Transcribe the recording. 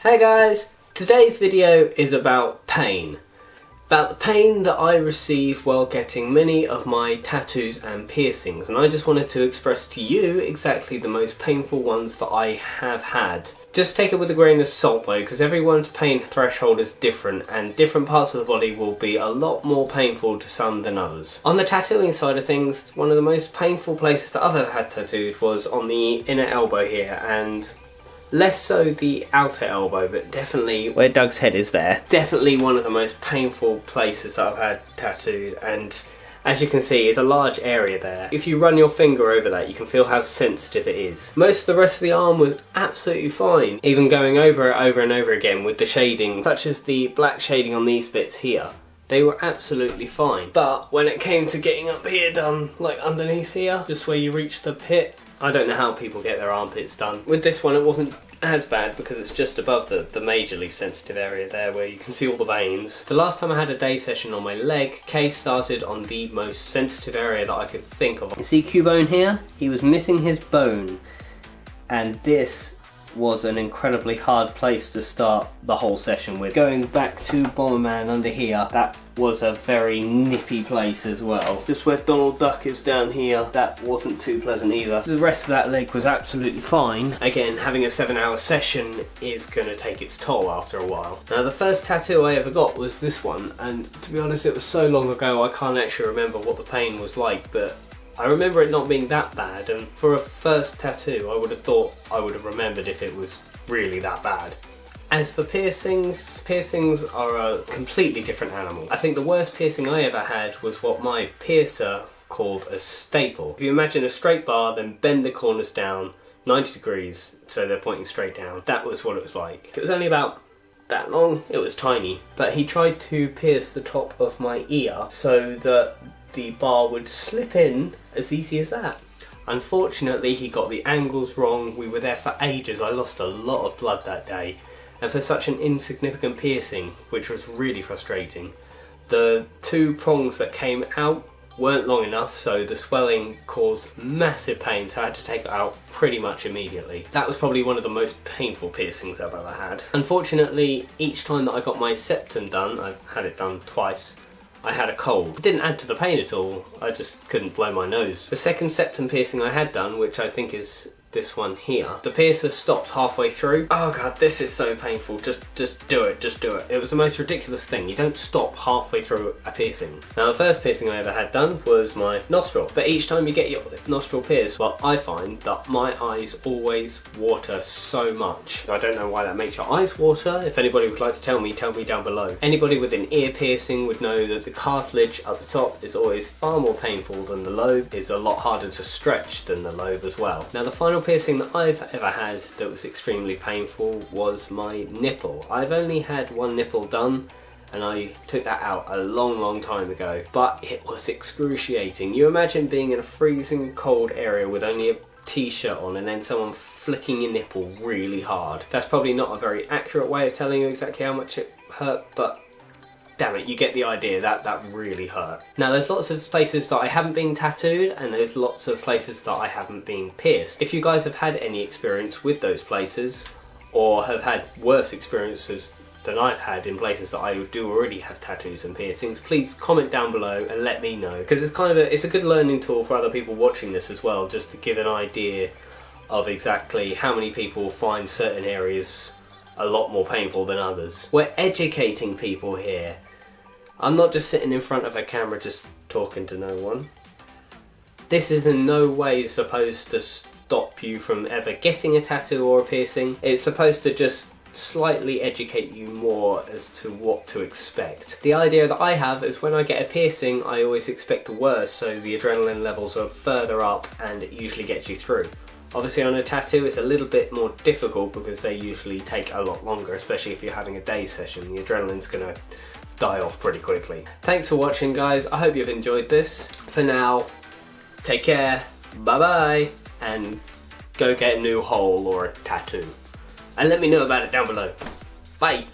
Hey guys, today's video is about pain. About the pain that I received while getting many of my tattoos and piercings, and I just wanted to express to you exactly the most painful ones that I have had. Just take it with a grain of salt though, because everyone's pain threshold is different and different parts of the body will be a lot more painful to some than others. On the tattooing side of things, one of the most painful places that I've ever had tattooed was on the inner elbow here, and less so the outer elbow, but definitely where Doug's head is there. Definitely one of the most painful places that I've had tattooed, and as you can see, it's a large area there. If you run your finger over that, you can feel how sensitive it is. Most of the rest of the arm was absolutely fine, even going over it over and over again with the shading, such as the black shading on these bits here. They were absolutely fine. But when it came to getting up here done, like underneath here, just where you reach the pit, I don't know how people get their armpits done. With this one it wasn't as bad because it's just above the majorly sensitive area there where you can see all the veins. The last time I had a day session on my leg, Kay started on the most sensitive area that I could think of. You see Cubone here? He was missing his bone, and this was an incredibly hard place to start the whole session with. Going back to Bomberman under here, that was a very nippy place as well. Just where Donald Duck is down here, that wasn't too pleasant either. The rest of that leg was absolutely fine. Again, having a 7-hour session is going to take its toll after a while. Now the first tattoo I ever got was this one, and to be honest it was so long ago I can't actually remember what the pain was like, but I remember it not being that bad, and for a first tattoo I would have thought I would have remembered if it was really that bad. As for piercings, piercings are a completely different animal. I think the worst piercing I ever had was what my piercer called a staple. If you imagine a straight bar, then bend the corners down 90 degrees so they're pointing straight down. That was what it was like. It was only about that long, it was tiny. But he tried to pierce the top of my ear so that the bar would slip in as easy as that. Unfortunately he got the angles wrong. We were there for ages. I lost a lot of blood that day, and for such an insignificant piercing, which was really frustrating. The two prongs that came out weren't long enough, so the swelling caused massive pain, so I had to take it out pretty much immediately. That was probably one of the most painful piercings I've ever had. Unfortunately, each time that I got my septum done, I've had it done twice, I had a cold. It didn't add to the pain at all, I just couldn't blow my nose. The second septum piercing I had done, which I think is this one here, the piercer stopped halfway through. Oh god, this is so painful. Just do it, just do it. It was the most ridiculous thing. You don't stop halfway through a piercing. Now the first piercing I ever had done was my nostril, but each time you get your nostril pierced, well, I find that my eyes always water so much. I don't know why that makes your eyes water. If anybody would like to tell me down below. Anybody with an ear piercing would know that the cartilage at the top is always far more painful than the lobe. It's a lot harder to stretch than the lobe as well. Now the final piercing that I've ever had that was extremely painful was my nipple. I've only had one nipple done, and I took that out a long time ago, but it was excruciating. You imagine being in a freezing cold area with only a t-shirt on and then someone flicking your nipple really hard. That's probably not a very accurate way of telling you exactly how much it hurt, but damn it, you get the idea. That really hurt. Now there's lots of places that I haven't been tattooed, and there's lots of places that I haven't been pierced. If you guys have had any experience with those places, or have had worse experiences than I've had in places that I do already have tattoos and piercings, please comment down below and let me know, because it's a good learning tool for other people watching this as well, just to give an idea of exactly how many people find certain areas a lot more painful than others. We're educating people here. I'm not just sitting in front of a camera just talking to no one. This is in no way supposed to stop you from ever getting a tattoo or a piercing. It's supposed to just slightly educate you more as to what to expect. The idea that I have is when I get a piercing, I always expect the worst, so the adrenaline levels are further up and it usually gets you through. Obviously on a tattoo it's a little bit more difficult because they usually take a lot longer, especially if you're having a day session. The adrenaline's gonna die off pretty quickly. Thanks for watching guys, I hope you've enjoyed this. For now, take care, bye bye, and go get a new hole or a tattoo. And let me know about it down below. Bye!